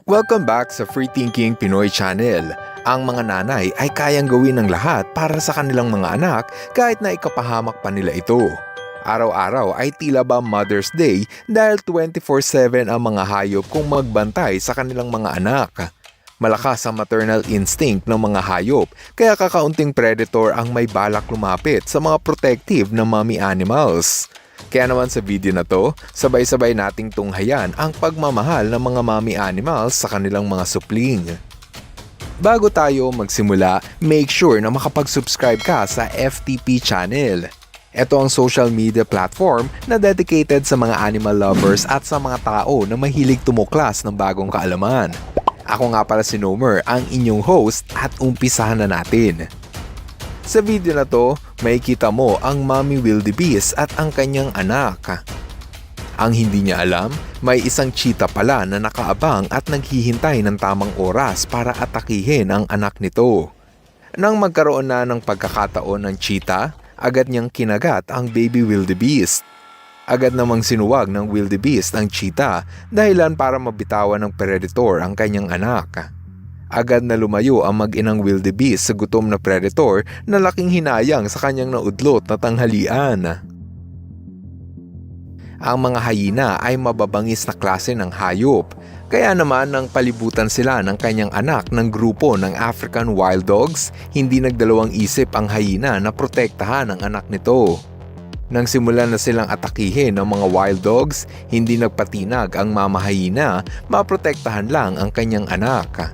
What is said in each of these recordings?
Welcome back sa Free Thinking Pinoy Channel. Ang mga nanay ay kayang gawin ng lahat para sa kanilang mga anak kahit na ikapahamak pa nila ito. Araw-araw ay tila ba Mother's Day dahil 24/7 ang mga hayop kung magbantay sa kanilang mga anak. Malakas ang maternal instinct ng mga hayop kaya kakaunting predator ang may balak lumapit sa mga protective na mommy animals. Kaya naman sa video na to, sabay-sabay nating tunghayan ang pagmamahal ng mga mommy animals sa kanilang mga supling. Bago tayo magsimula, make sure na makapag-subscribe ka sa FTP channel. Ito ang social media platform na dedicated sa mga animal lovers at sa mga tao na mahilig tumuklas ng bagong kaalaman. Ako nga pala si Nomer, ang inyong host at umpisahan na natin. Sa video na to, makikita mo ang Mommy Wildebeest at ang kanyang anak. Ang hindi niya alam, may isang cheetah pala na nakaabang at naghihintay ng tamang oras para atakihin ang anak nito. Nang magkaroon na ng pagkakataon ng cheetah, agad niyang kinagat ang baby wildebeest. Agad namang sinuwag ng wildebeest ang cheetah dahilan para mabitawan ng predator ang kanyang anak. Agad na lumayo ang mag-inang wildebeest sa gutom na predator na laking hinayang sa kanyang naudlot na tanghalian. Ang mga hyena ay mababangis na klase ng hayop, kaya naman nang palibutan sila ng kanyang anak ng grupo ng African wild dogs, hindi nagdalawang isip ang hyena na protektahan ang anak nito. Nang simulan na silang atakihin ng mga wild dogs, hindi nagpatinag ang mama hyena, maprotektahan lang ang kanyang anak.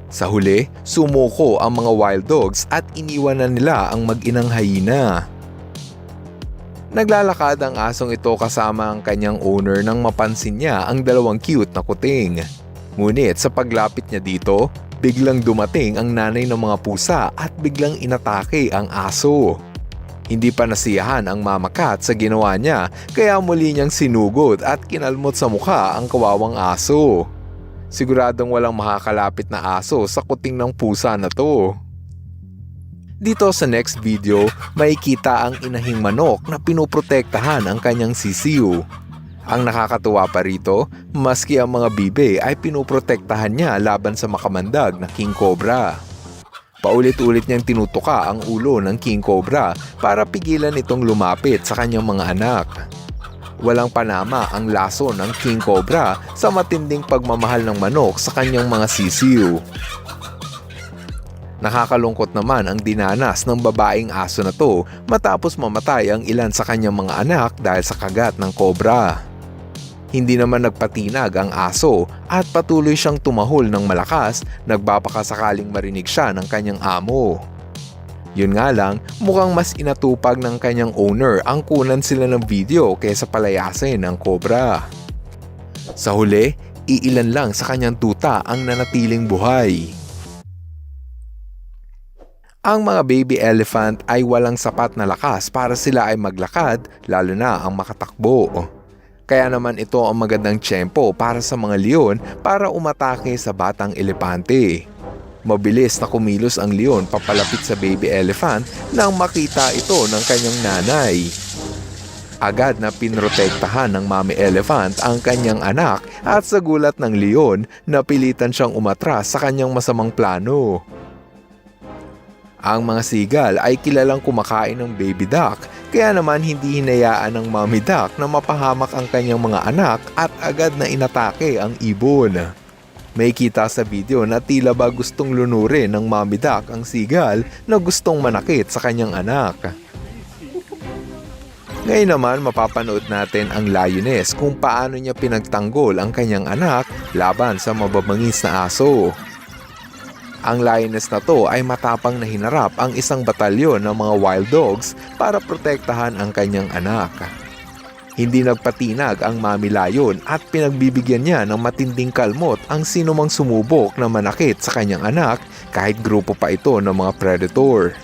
Sa huli, sumuko ang mga wild dogs at iniwan na nila ang mag-inang hyena. Naglalakad ang asong ito kasama ang kanyang owner nang mapansin niya ang dalawang cute na kuting. Ngunit sa paglapit niya dito, biglang dumating ang nanay ng mga pusa at biglang inatake ang aso. Hindi pa nasiyahan ang mama cat sa ginawa niya kaya muli niyang sinugod at kinalmot sa mukha ang kawawang aso. Siguradong walang makakalapit na aso sa kuting ng pusa na to. Dito sa next video, makikita ang inahing manok na pinoprotektahan ang kanyang sisiw. Ang nakakatuwa pa rito, maski ang mga bibe ay pinoprotektahan niya laban sa makamandag na king cobra. Paulit-ulit niyang tinutuka ang ulo ng king cobra para pigilan itong lumapit sa kanyang mga anak. Walang panama ang laso ng king cobra sa matinding pagmamahal ng manok sa kanyang mga sisiw. Nakakalungkot naman ang dinanas ng babaeng aso na to matapos mamatay ang ilan sa kanyang mga anak dahil sa kagat ng cobra. Hindi naman nagpatinag ang aso at patuloy siyang tumahol ng malakas, nagbabakasakaling marinig siya ng kanyang amo. Yun nga lang, mukhang mas inatupag ng kanyang owner ang kunan sila ng video kaysa palayasin ang cobra. Sa huli, iilan lang sa kanyang tuta ang nanatiling buhay. Ang mga baby elephant ay walang sapat na lakas para sila ay maglakad, lalo na ang makatakbo. Kaya naman ito ang magandang tiyempo para sa mga leon para umatake sa batang elepante. Mabilis na kumilos ang leon papalapit sa baby elephant nang makita ito ng kanyang nanay. Agad na pinrotektahan ng mommy elephant ang kanyang anak at sa gulat ng leon, napilitan siyang umatras sa kanyang masamang plano. Ang mga seagull ay kilalang kumakain ng baby duck, kaya naman hindi hinayaan ng mommy duck na mapahamak ang kanyang mga anak at agad na inatake ang ibon. May kita sa video na tila ba gustong lunurin ng mommy duck ang seagull na gustong manakit sa kanyang anak. Ngayon naman mapapanood natin ang lioness kung paano niya pinagtanggol ang kanyang anak laban sa mababangis na aso. Ang lioness na to ay matapang na hinarap ang isang batalyon ng mga wild dogs para protektahan ang kanyang anak. Hindi nagpatinag ang mommy lion at pinagbibigyan niya ng matinding kalmot ang sinumang sumubok na manakit sa kanyang anak kahit grupo pa ito ng mga predator.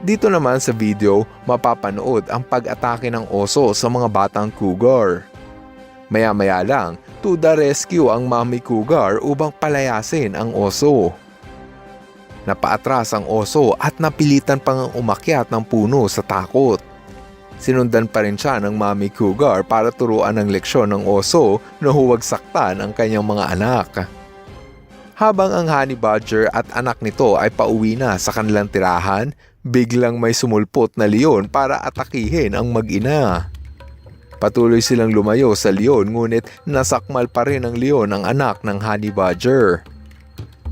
Dito naman sa video, mapapanood ang pag-atake ng oso sa mga batang cougar. Maya-maya lang, to the rescue ang mommy cougar upang palayasin ang oso. Napaatras ang oso at napilitan pang umakyat ng puno sa takot. Sinundan pa rin siya ng Mommy Cougar para turuan ng leksyon ng oso na huwag saktan ang kanyang mga anak. Habang ang Honey Badger at anak nito ay pauwi na sa kanilang tirahan, biglang may sumulpot na leon para atakihin ang mag-ina. Patuloy silang lumayo sa leon ngunit nasakmal pa rin ng leon ang anak ng Honey Badger.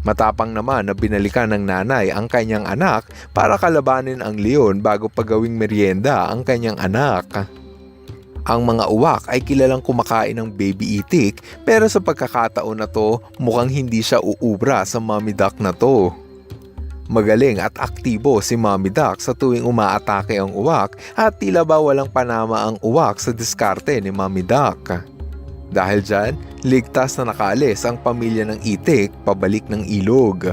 Matapang naman na binalikan ng nanay ang kanyang anak para kalabanin ang leon bago pagawing merienda ang kanyang anak. Ang mga uwak ay kilalang kumakain ng baby itik pero sa pagkakataon na to mukhang hindi siya uubra sa mommy duck na to. Magaling at aktibo si mommy duck sa tuwing umaatake ang uwak at tila ba walang panama ang uwak sa diskarte ni mommy duck. Dahil dyan, ligtas na nakaalis ang pamilya ng itik pabalik ng ilog.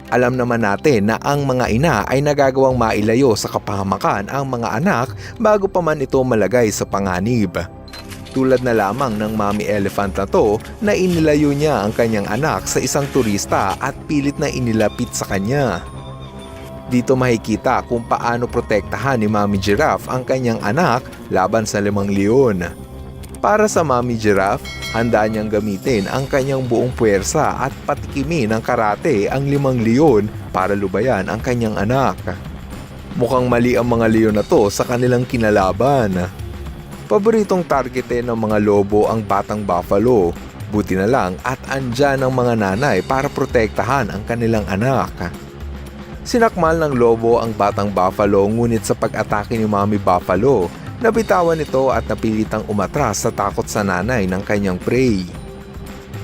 Alam naman natin na ang mga ina ay nagagawang mailayo sa kapahamakan ang mga anak bago pa man ito malagay sa panganib. Tulad na lamang ng mommy elephant na to na inilayo niya ang kanyang anak sa isang turista at pilit na inilapit sa kanya. Dito makikita kung paano protektahan ni Mommy Giraffe ang kanyang anak laban sa 5 leon. Para sa Mommy Giraffe, handa niyang gamitin ang kanyang buong puwersa at patikimin ng karate ang 5 leon para lubayan ang kanyang anak. Mukhang mali ang mga leon na to sa kanilang kinalaban. Paboritong targetin ng mga lobo ang batang buffalo. Buti na lang at andyan ang mga nanay para protektahan ang kanilang anak. Sinakmal ng lobo ang batang buffalo ngunit sa pag-atake ni Mommy Buffalo, nabitawan ito at napilitang umatras sa takot sa nanay ng kanyang prey.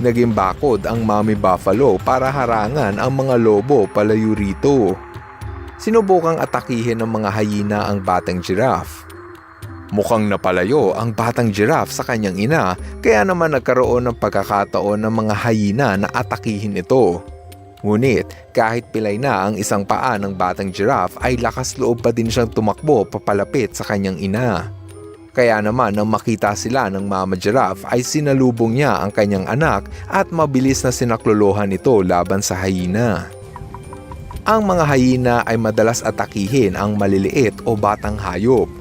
Naging bakod ang Mommy Buffalo para harangan ang mga lobo palayo rito. Sinubukang atakihin ng mga hyena ang batang giraffe. Mukhang napalayo ang batang giraffe sa kanyang ina kaya naman nagkaroon ng pagkakataon ng mga hyena na atakihin ito. Ngunit kahit pilay na ang isang paa ng batang giraffe ay lakas loob pa din siyang tumakbo papalapit sa kanyang ina. Kaya naman nang makita sila ng Mama Giraffe ay sinalubong niya ang kanyang anak at mabilis na sinaklolohan ito laban sa hyena. Ang mga hyena ay madalas atakihin ang maliliit o batang hayop.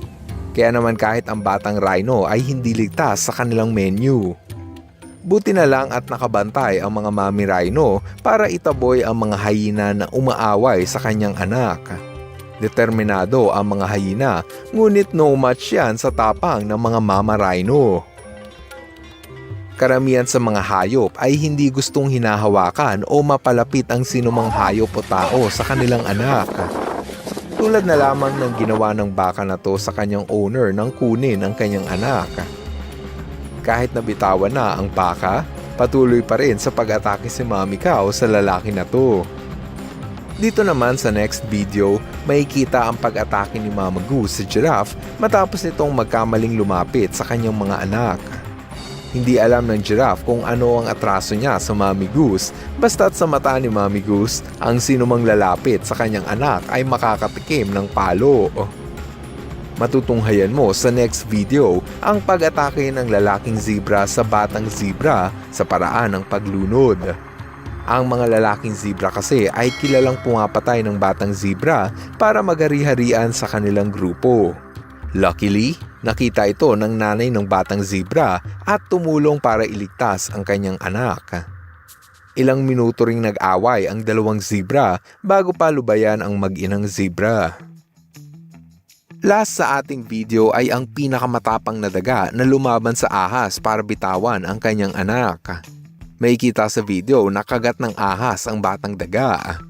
Kaya naman kahit ang batang rhino ay hindi ligtas sa kanilang menu. Buti na lang at nakabantay ang mga Mommy Rhino para itaboy ang mga hyena na umaaway sa kanyang anak. Determinado ang mga hyena, ngunit no match yan sa tapang ng mga Mama Rhino. Karamihan sa mga hayop ay hindi gustong hinahawakan o mapalapit ang sinumang hayop o tao sa kanilang anak. Tulad na lamang ng ginawa ng baka na to sa kanyang owner nang kunin ang kanyang anak. Kahit nabitawan na ang baka, patuloy pa rin sa pag-atake si Mommy Cow sa lalaki na to. Dito naman sa next video, makikita ang pag-atake ni Mama Goose sa giraffe matapos nitong magkamaling lumapit sa kanyang mga anak. Hindi alam ng giraffe kung ano ang atraso niya sa Mommy Goose, basta't sa mata ni Mommy Goose, ang sinumang lalapit sa kanyang anak ay makakatikim ng palo. Matutunghayan mo sa next video ang pag-atake ng lalaking zebra sa batang zebra sa paraan ng paglunod. Ang mga lalaking zebra kasi ay kilalang pumapatay ng batang zebra para magari-harian sa kanilang grupo. Luckily, nakita ito ng nanay ng batang zebra at tumulong para iligtas ang kanyang anak. Ilang minuto ring nag-away ang dalawang zebra bago pa lubayan ang mag-inang zebra. Last sa ating video ay ang pinakamatapang na daga na lumaban sa ahas para bitawan ang kanyang anak. Makikita sa video na kagat ng ahas ang batang daga.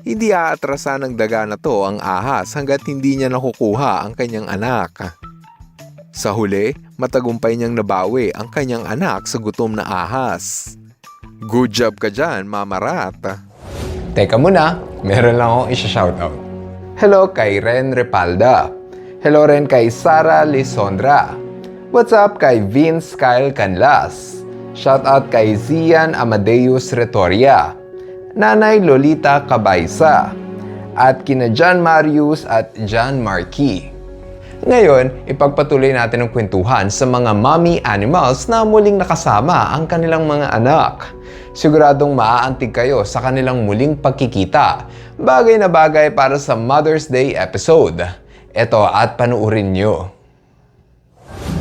Hindi aatrasan ng daga na to ang ahas hanggat hindi niya nakukuha ang kanyang anak. Sa huli, matagumpay niyang nabawi ang kanyang anak sa gutom na ahas. Good job ka dyan, Mama Rat. Teka muna, meron lang akong isa-shoutout. Hello kay Ren Repalda. Hello rin kay Sara Lisondra. What's up kay Vince Kyle Canlas. Shoutout kay Zian Amadeus Retoria. Nanay Lolita Cabaysa. At kina John Marius at John Marquis. Ngayon, ipagpatuloy natin ang kwentuhan sa mga mommy animals na muling nakasama ang kanilang mga anak. Siguradong maaantig kayo sa kanilang muling pagkikita. Bagay na bagay para sa Mother's Day episode. Eto at panuurin nyo.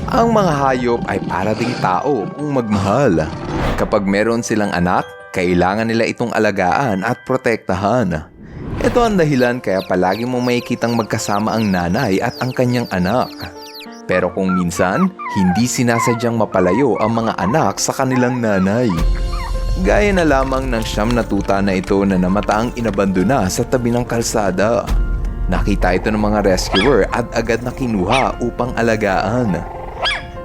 Ang mga hayop ay para ding tao kung magmahal. Kapag meron silang anak, kailangan nila itong alagaan at protektahan. Ito ang dahilan kaya palagi mong makikitang magkasama ang nanay at ang kanyang anak. Pero kung minsan, hindi sinasadyang mapalayo ang mga anak sa kanilang nanay. Gaya na lamang ng 9 na tuta na ito na namataang inabandona sa tabi ng kalsada. Nakita ito ng mga rescuer at agad na kinuha upang alagaan.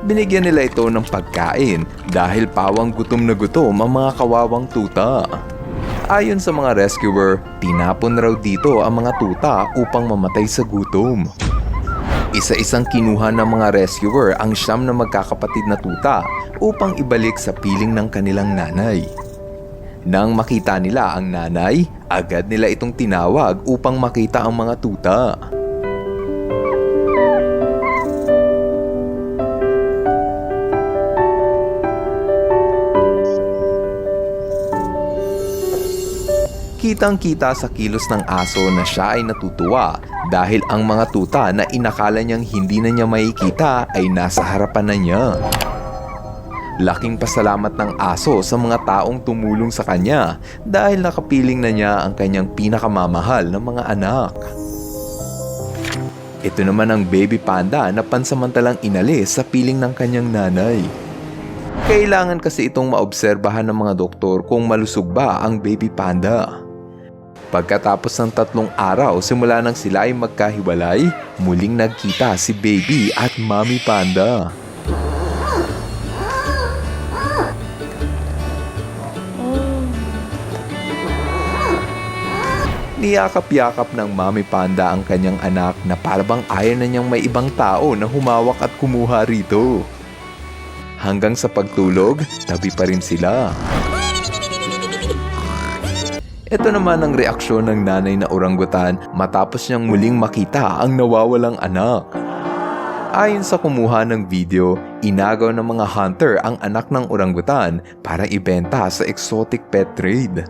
Binigyan nila ito ng pagkain dahil pawang gutom na gutom ang mga kawawang tuta. Ayon sa mga rescuer, tinapon raw dito ang mga tuta upang mamatay sa gutom. Isa-isang kinuha ng mga rescuer ang 9 na magkakapatid na tuta upang ibalik sa piling ng kanilang nanay. Nang makita nila ang nanay, agad nila itong tinawag upang makita ang mga tuta. Kitang-kita sa kilos ng aso na siya ay natutuwa dahil ang mga tuta na inakala niyang hindi na niya makikita ay nasa harapan na niya. Laking pasalamat ng aso sa mga taong tumulong sa kanya dahil nakapiling na niya ang kanyang pinakamamahal na mga anak. Ito naman ang baby panda na pansamantalang inalis sa piling ng kanyang nanay. Kailangan kasi itong maobserbahan ng mga doktor kung malusog ba ang baby panda. Pagkatapos ng 3 araw simula nang sila ay magkahiwalay, muling nagkita si baby at mommy panda. Niyakap-yakap ng mommy panda ang kanyang anak na parabang ayaw na niyang may ibang tao na humawak at kumuha rito. Hanggang sa pagtulog, tabi pa rin sila. Ito naman ang reaksyon ng nanay na orangutan matapos niyang muling makita ang nawawalang anak. Ayon sa kumuha ng video, inagaw ng mga hunter ang anak ng orangutan para ibenta sa exotic pet trade.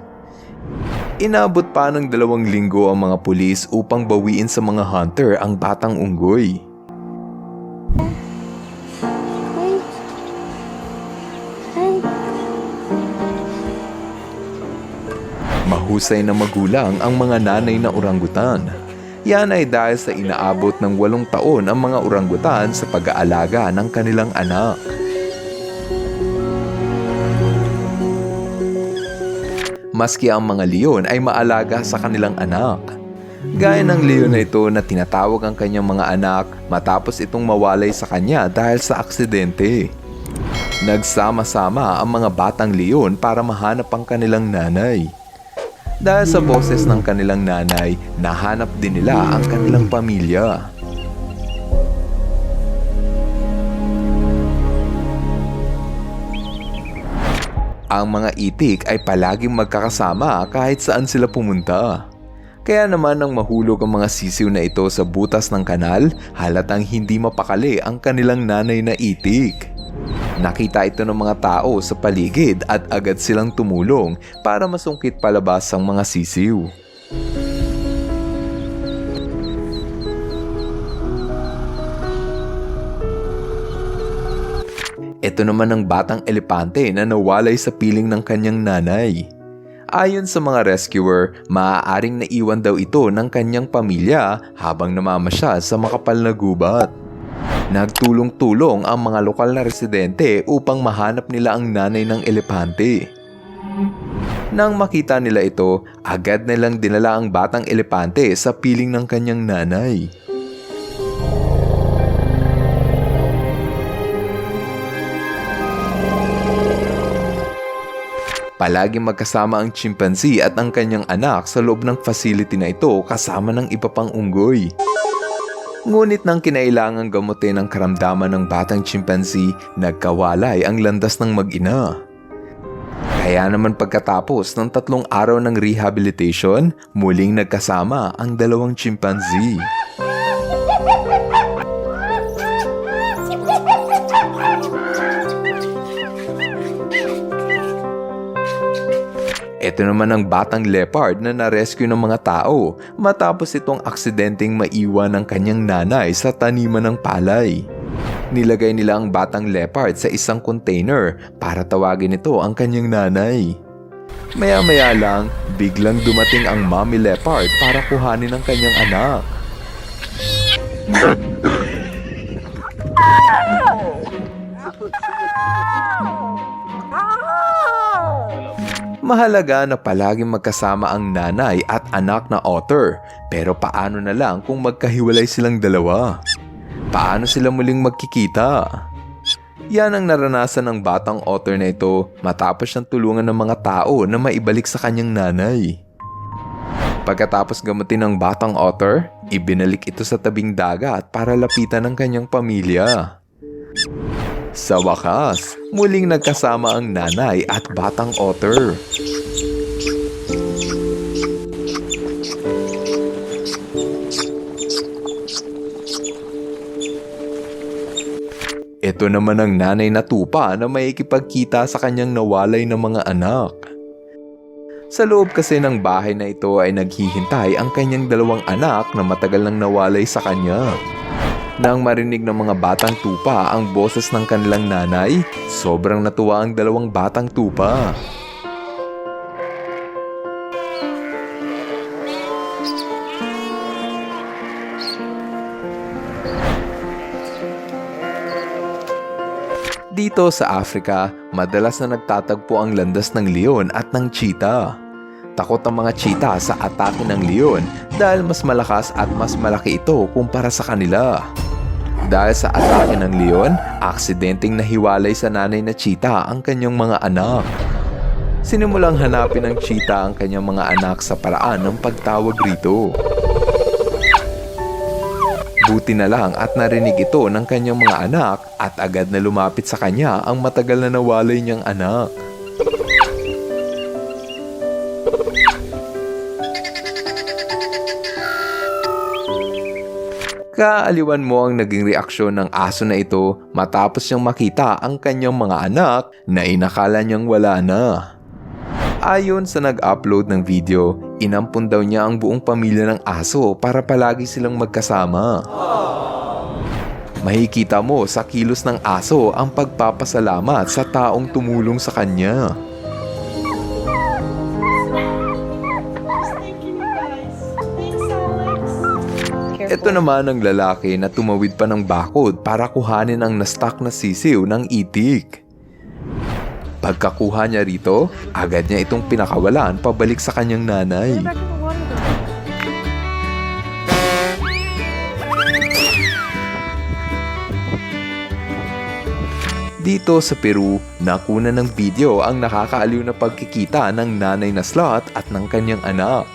Inabot pa ng 2 linggo ang mga pulis upang bawiin sa mga hunter ang batang unggoy. Mahusay na magulang ang mga nanay na orangutan. Yan ay dahil sa inaabot ng 8 taon ang mga orangutan sa pag-aalaga ng kanilang anak. Maski ang mga leon ay maalaga sa kanilang anak. Gaya ng leon na ito na tinatawag ang kanyang mga anak matapos itong mawalay sa kanya dahil sa aksidente. Nagsama-sama ang mga batang leon para mahanap ang kanilang nanay. Dahil sa boses ng kanilang nanay, nahanap din nila ang kanilang pamilya. Ang mga itik ay palaging magkakasama kahit saan sila pumunta. Kaya naman nang mahulog ang mga sisiw na ito sa butas ng kanal, halatang hindi mapakali ang kanilang nanay na itik. Nakita ito ng mga tao sa paligid at agad silang tumulong para masungkit palabas ang mga sisiw. Ito naman ang batang elepante na nawalay sa piling ng kanyang nanay. Ayon sa mga rescuer, maaaring naiwan daw ito ng kanyang pamilya habang namamasyal sa makapal na gubat. Nagtulong-tulong ang mga lokal na residente upang mahanap nila ang nanay ng elepante. Nang makita nila ito, agad nilang dinala ang batang elepante sa piling ng kanyang nanay. Palaging magkasama ang chimpanzee at ang kanyang anak sa loob ng facility na ito kasama ng iba pang unggoy. Ngunit nang kinailangang gamutin ang karamdaman ng batang chimpanzee, nagkawalay ang landas ng mag-ina. Kaya naman pagkatapos ng 3 araw ng rehabilitation, muling nagkasama ang 2 chimpanzee. Ito naman ang batang leopard na na-rescue ng mga tao matapos itong aksidenteng maiwan ng kanyang nanay sa taniman ng palay. Nilagay nila ang batang leopard sa isang container para tawagin ito ang kanyang nanay. Maya-maya lang, biglang dumating ang mommy leopard para kuhanin ang kanyang anak. Mahalaga na palaging magkasama ang nanay at anak na otter, pero paano na lang kung magkahiwalay silang dalawa? Paano sila muling magkikita? Yan ang naranasan ng batang otter na ito matapos siyang tulungan ng mga tao na maibalik sa kanyang nanay. Pagkatapos gamutin ng batang otter, ibinalik ito sa tabing dagat para lapitan ng kanyang pamilya. Sa wakas, muling nagkasama ang nanay at batang otter. Ito naman ang nanay na tupa na maikipagkita sa kanyang nawalay na mga anak. Sa loob kasi ng bahay na ito ay naghihintay ang kanyang dalawang anak na matagal nang nawalay sa kanya. Nang marinig ng mga batang tupa ang boses ng kanilang nanay, sobrang natuwa ang dalawang batang tupa. Dito sa Africa, madalas na nagtatagpo ang landas ng leon at ng cheetah. Takot ang mga cheetah sa atake ng leon dahil mas malakas at mas malaki ito kumpara sa kanila. Dahil sa atake ng leon, aksidenteng nahiwalay sa nanay na cheetah ang kanyang mga anak. Sinimulang hanapin ng cheetah ang kanyang mga anak sa paraan ng pagtawag rito. Buti na lang at narinig ito ng kanyang mga anak at agad na lumapit sa kanya ang matagal na nawalay niyang anak. Kaaliwan mo ang naging reaksyon ng aso na ito matapos niyang makita ang kanyang mga anak na inakala niyang wala na. Ayon sa nag-upload ng video, inampun daw niya ang buong pamilya ng aso para palagi silang magkasama. Makikita mo sa kilos ng aso ang pagpapasalamat sa taong tumulong sa kanya. Ito naman ang lalaki na tumawid pa ng bakod para kuhanin ang na-stuck na sisiw ng itik. Pagkakuha niya rito, agad niya itong pinakawalan pabalik sa kanyang nanay. Dito sa Peru, nakuna ng video ang nakakaaliw na pagkikita ng nanay na sloth at ng kanyang anak.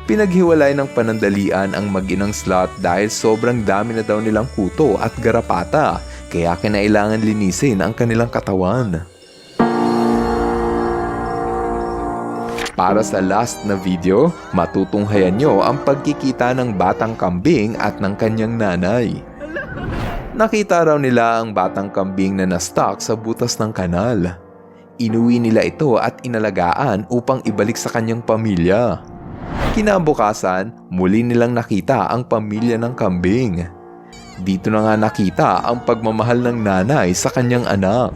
Pinaghiwalay ng panandalian ang mag-inang sloth dahil sobrang dami na daw nilang kuto at garapata, kaya kinailangan linisin ang kanilang katawan. Para sa last na video, matutunghayan nyo ang pagkikita ng batang kambing at ng kanyang nanay. Nakita raw nila ang batang kambing na na-stuck sa butas ng kanal. Inuwi nila ito at inalagaan upang ibalik sa kanyang pamilya. Kinabukasan, muli nilang nakita ang pamilya ng kambing. Dito na nga nakita ang pagmamahal ng nanay sa kanyang anak.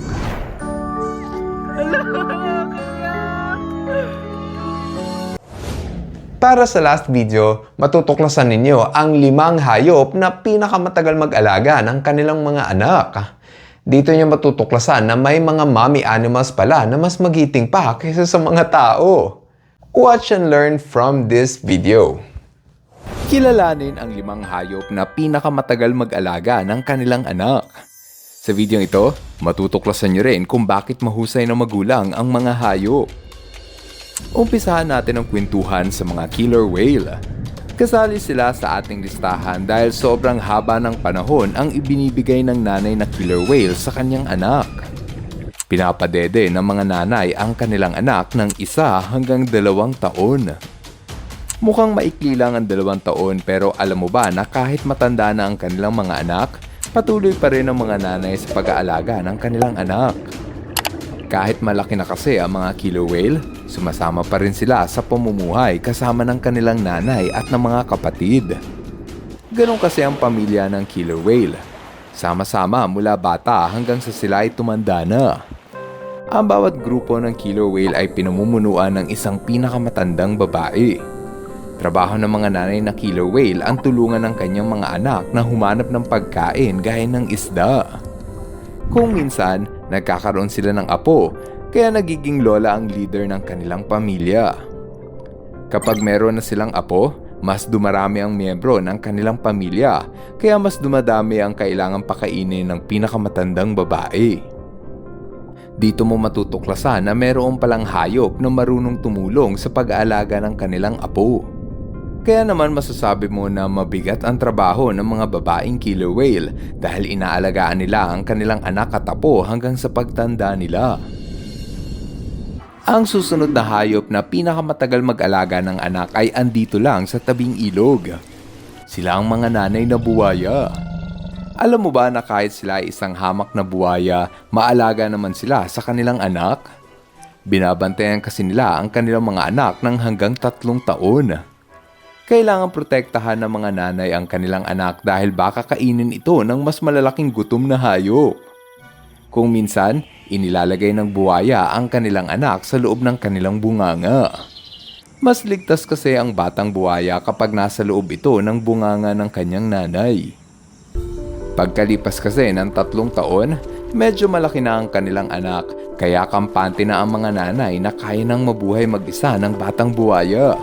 Para sa last video, matutuklasan ninyo ang 5 hayop na pinakamatagal mag-alaga ng kanilang mga anak. Dito niyo matutuklasan na may mga mommy animals pala na mas magiting pa kaysa sa mga tao. Watch and learn from this video. Kilalanin ang 5 hayop na pinakamatagal mag-alaga ng kanilang anak. Sa video ito, matutuklasan nyo rin kung bakit mahusay na magulang ang mga hayop. Umpisahan natin ang kwentuhan sa mga killer whale. Kasali sila sa ating listahan dahil sobrang haba ng panahon ang ibinibigay ng nanay na killer whale sa kanyang anak. Pinapadede ng mga nanay ang kanilang anak ng 1 hanggang 2 taon. Mukhang maikli lang ang 2 taon pero alam mo ba na kahit matanda na ang kanilang mga anak, patuloy pa rin ang mga nanay sa pag-aalaga ng kanilang anak. Kahit malaki na kasi ang mga killer whale, sumasama pa rin sila sa pamumuhay kasama ng kanilang nanay at ng mga kapatid. Ganon kasi ang pamilya ng killer whale. Sama-sama mula bata hanggang sa sila ay tumanda na. Ang bawat grupo ng killer whale ay pinamumunuan ng isang pinakamatandang babae. Trabaho ng mga nanay na killer whale ang tulungan ng kanyang mga anak na humanap ng pagkain gaya ng isda. Kung minsan, nagkakaroon sila ng apo, kaya nagiging lola ang leader ng kanilang pamilya. Kapag meron na silang apo, mas dumarami ang miyembro ng kanilang pamilya, kaya mas dumadami ang kailangang pakainin ng pinakamatandang babae. Dito mo matutuklasan na meron palang hayop na marunong tumulong sa pag-aalaga ng kanilang apo. Kaya naman masasabi mo na mabigat ang trabaho ng mga babaeng killer whale dahil inaalagaan nila ang kanilang anak at apo hanggang sa pagtanda nila. Ang susunod na hayop na pinakamatagal mag-alaga ng anak ay andito lang sa tabing ilog. Sila ang mga nanay na buwaya. Alam mo ba na kahit sila ay isang hamak na buwaya, maalaga naman sila sa kanilang anak? Binabantayan kasi nila ang kanilang mga anak ng hanggang 3 taon. Kailangan protektahan ng mga nanay ang kanilang anak dahil baka kainin ito ng mas malalaking gutom na hayop. Kung minsan, inilalagay ng buwaya ang kanilang anak sa loob ng kanilang bunganga. Mas ligtas kasi ang batang buwaya kapag nasa loob ito ng bunganga ng kanyang nanay. Pagkalipas kasi ng 3 taon, medyo malaki na ang kanilang anak kaya kampante na ang mga nanay na kaya nang mabuhay mag-isa ng batang buwaya.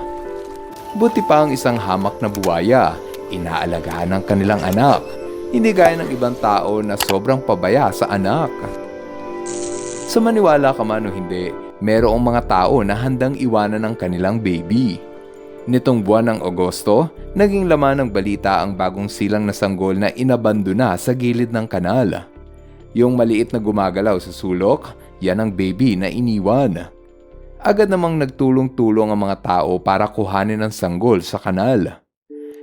Buti pa ang isang hamak na buwaya, inaalagaan ng kanilang anak, hindi gaya ng ibang tao na sobrang pabaya sa anak. Sa maniwala ka man o hindi, mayroong mga tao na handang iwanan ng kanilang baby. Nitong buwan ng Agosto, naging laman ng balita ang bagong silang na sanggol na inabandona sa gilid ng kanal. Yung maliit na gumagalaw sa sulok, yan ang baby na iniwan. Agad namang nagtulong-tulong ang mga tao para kuhanin ang sanggol sa kanal.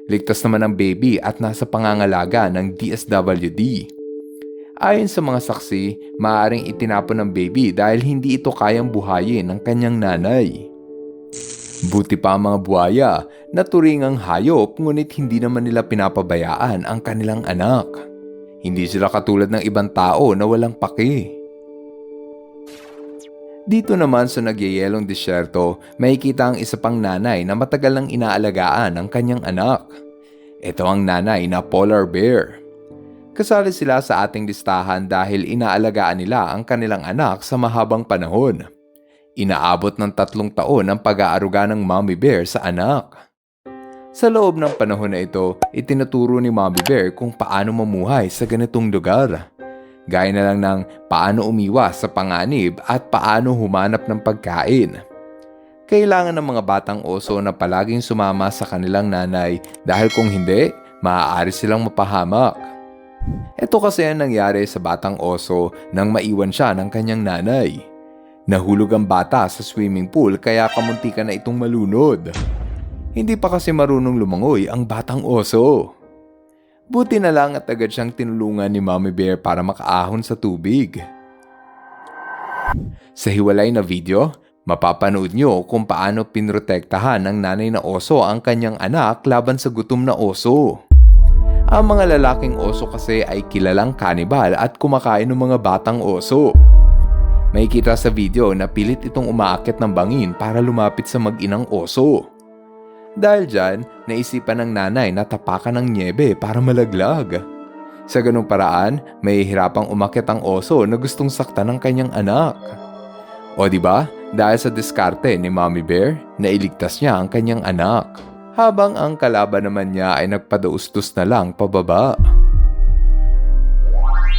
Ligtas naman ang baby at nasa pangangalaga ng DSWD. Ayon sa mga saksi, maaaring itinapon ng baby dahil hindi ito kayang buhayin ng kanyang nanay. Buti pa ang mga buhaya na turingang hayop ngunit hindi naman nila pinapabayaan ang kanilang anak. Hindi sila katulad ng ibang tao na walang pake. Dito naman sa nagyayelong disyerto, makikita ang isa pang nanay na matagal nang inaalagaan ang kanyang anak. Ito ang nanay na polar bear. Kasali sila sa ating listahan dahil inaalagaan nila ang kanilang anak sa mahabang panahon. Inaabot ng 3 taon ang pag-aaruga ng mommy bear sa anak. Sa loob ng panahon na ito, itinuturo ni mommy bear kung paano mamuhay sa ganitong lugar. Gaya na lang ng paano umiwas sa panganib at paano humanap ng pagkain. Kailangan ng mga batang oso na palaging sumama sa kanilang nanay dahil kung hindi, maaari silang mapahamak. Ito kasi ang nangyari sa batang oso nang maiwan siya ng kanyang nanay. Nahulog ang bata sa swimming pool kaya kamuntikan na itong malunod. Hindi pa kasi marunong lumangoy ang batang oso. Buti na lang at agad siyang tinulungan ni Mommy Bear para makaahon sa tubig. Sa hiwalay na video, mapapanood nyo kung paano pinrotektahan ng nanay na oso ang kanyang anak laban sa gutom na oso. Ang mga lalaking oso kasi ay kilalang kanibal at kumakain ng mga batang oso. Makikita sa video na pilit itong umaakit ng bangin para lumapit sa mag-inang oso. Dahil dyan, naisipan ng nanay na tapakan ng niebe para malaglag. Sa ganung paraan, may hirapang umakyat ang oso na gustong saktan ng kanyang anak. O diba, dahil sa diskarte ni Mommy Bear, nailigtas niya ang kanyang anak. Habang ang kalaban naman niya ay nagpadaustos na lang pababa.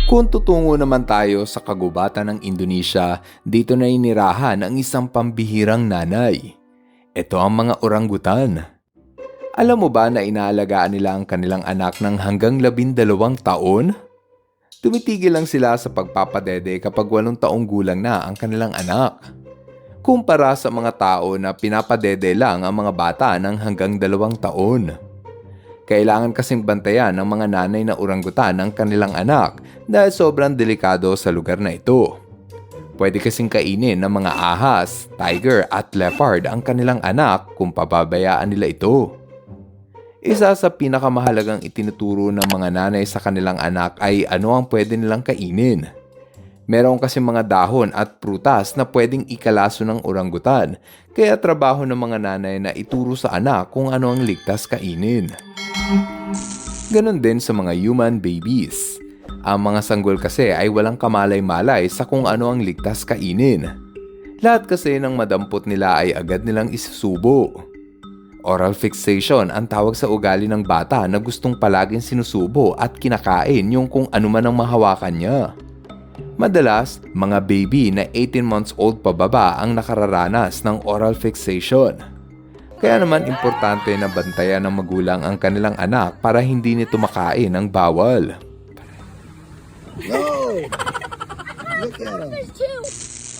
Kung tutungo naman tayo sa kagubatan ng Indonesia, dito na inirahan ang isang pambihirang nanay. Ito ang mga orangutan. Alam mo ba na inaalagaan nila ang kanilang anak ng hanggang 12 taon? Tumitigil lang sila sa pagpapadede kapag 8 taong gulang na ang kanilang anak. Kumpara sa mga tao na pinapadede lang ang mga bata ng hanggang 2 taon. Kailangan kasing bantayan ng mga nanay na orangutan ang kanilang anak dahil sobrang delikado sa lugar na ito. Pwede kasing kainin ng mga ahas, tiger at leopard ang kanilang anak kung pababayaan nila ito. Isa sa pinakamahalagang itinuturo ng mga nanay sa kanilang anak ay ano ang pwede nilang kainin. Meron kasi mga dahon at prutas na pwedeng ikalaso ng orangutan, kaya trabaho ng mga nanay na ituro sa anak kung ano ang ligtas kainin. Ganon din sa mga human babies. Ang mga sanggol kasi ay walang kamalay-malay sa kung ano ang ligtas kainin. Lahat kasi ng madampot nila ay agad nilang isusubo. Oral fixation ang tawag sa ugali ng bata na gustong palaging sinusubo at kinakain yung kung ano man ang mahawakan niya. Madalas, mga baby na 18 months old pababa ang nakararanas ng oral fixation. Kaya naman importante na bantayan ng magulang ang kanilang anak para hindi nito makain ng bawal.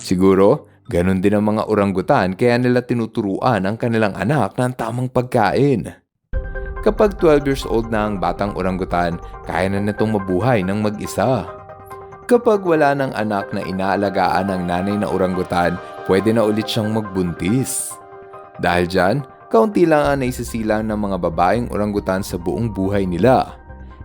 Siguro, ganun din ang mga orangutan kaya nila tinuturuan ang kanilang anak ng tamang pagkain. Kapag 12 years old na ang batang orangutan, kaya na nitong mabuhay ng mag-isa. Kapag wala ng anak na inaalagaan ng nanay na orangutan, pwede na ulit siyang magbuntis. Dahil dyan, kaunti lang ang naisisilang ng mga babaeng orangutan sa buong buhay nila.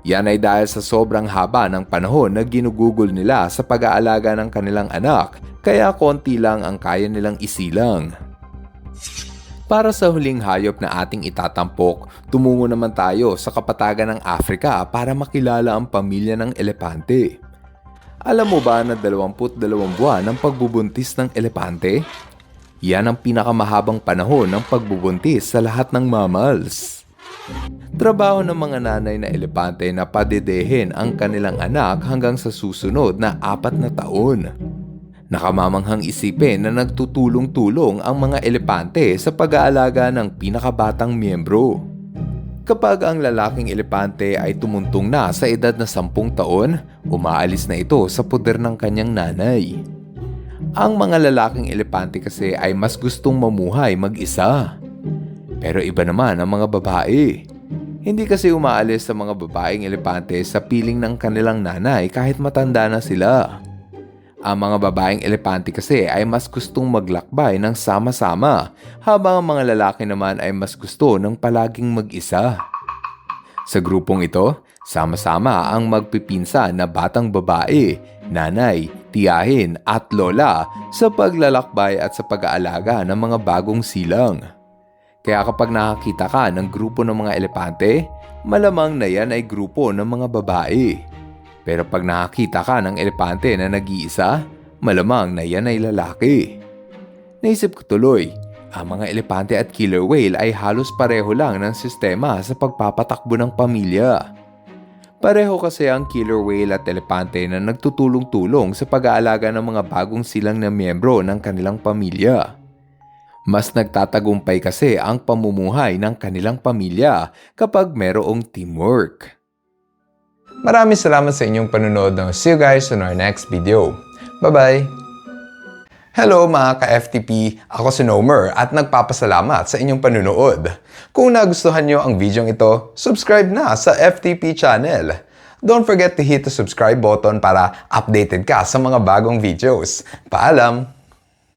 Yan ay dahil sa sobrang haba ng panahon na ginugugol nila sa pag-aalaga ng kanilang anak, kaya konti lang ang kaya nilang isilang. Para sa huling hayop na ating itatampok, tumungo naman tayo sa kapatagan ng Africa para makilala ang pamilya ng elepante. Alam mo ba na 22 buwan ang pagbubuntis ng elepante? Yan ang pinakamahabang panahon ng pagbubuntis sa lahat ng mammals. Trabaho ng mga nanay na elepante na padedehin ang kanilang anak hanggang sa susunod na 4 na taon. Nakamamanghang isipin na nagtutulong-tulong ang mga elepante sa pag-aalaga ng pinakabatang miyembro. Kapag ang lalaking elepante ay tumuntong na sa edad na 10 taon, umaalis na ito sa poder ng kanyang nanay. Ang mga lalaking elepante kasi ay mas gustong mamuhay mag-isa. Pero iba naman ang mga babae. Hindi kasi umaalis sa mga babaeng elepante sa piling ng kanilang nanay kahit matanda na sila. Ang mga babaeng elepante kasi ay mas gustong maglakbay ng sama-sama, habang ang mga lalaki naman ay mas gusto ng palaging mag-isa. Sa grupong ito, sama-sama ang magpipinsa na batang babae, nanay, tiyahin at lola sa paglalakbay at sa pag-aalaga ng mga bagong silang. Kaya kapag nakakita ka ng grupo ng mga elepante, malamang na yan ay grupo ng mga babae. Pero pag nakakita ka ng elepante na nag-iisa, malamang na yan ay lalaki. Naisip ko tuloy, ang mga elepante at killer whale ay halos pareho lang ng sistema sa pagpapatakbo ng pamilya. Pareho kasi ang killer whale at elepante na nagtutulong-tulong sa pag-aalaga ng mga bagong silang na miyembro ng kanilang pamilya. Mas nagtatagumpay kasi ang pamumuhay ng kanilang pamilya kapag merong teamwork. Maraming salamat sa inyong panunood. See you guys on our next video. Bye-bye! Hello mga ka-FTP! Ako si Nomer at nagpapasalamat sa inyong panunood. Kung nagustuhan nyo ang video ito, subscribe na sa FTP channel. Don't forget to hit the subscribe button para updated ka sa mga bagong videos. Paalam!